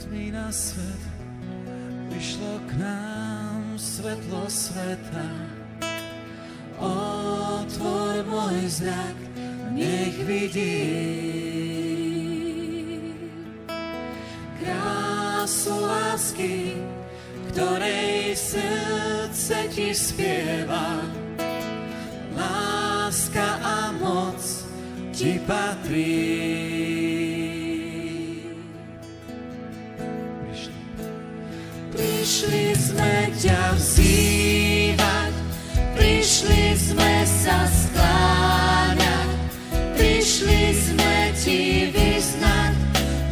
tmy na svet, vyšlo k nám svetlo sveta. Otvor môj zrak, nech vidím krásu lásky, ktorej srdce ti spieva. Láska a moc ti patrí. Prišli sme ťa vzývať, prišli sme sa skláňať, prišli sme ti vyznať,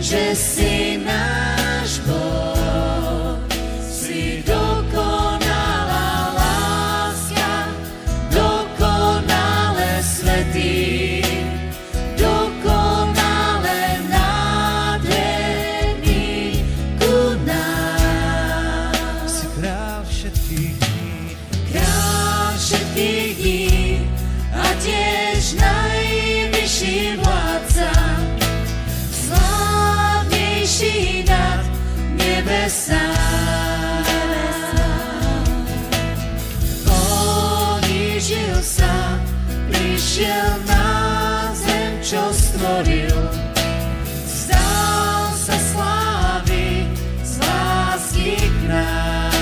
že si náš Boh. Si dokonalá láska, dokonale svätý, dokonale nádherný ku nám. Si kráľ všetkých dní, kráľ všetkých dní a tiež najvyšší vládca, slávnejší nad nebesá. Ponížil sa, prišiel na zem, čo stvoril, vzdal sa slávy z lásky k nám.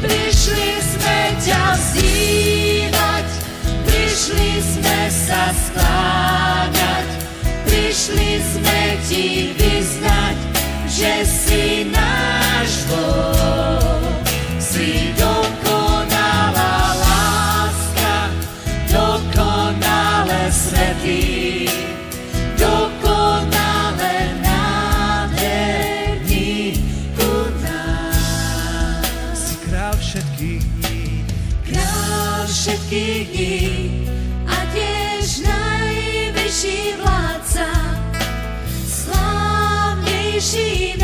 Prišli sme ťa vzývať, prišli sme sa skláňať, prišli sme ti vyznať, že si náš Boh. Si dokonalá láska, dokonale svätý, dokonale nádherný ku nám. Si kráľ všetkých dní, kráľ všetkých dní a tiež najvyšší vládca, slávnejší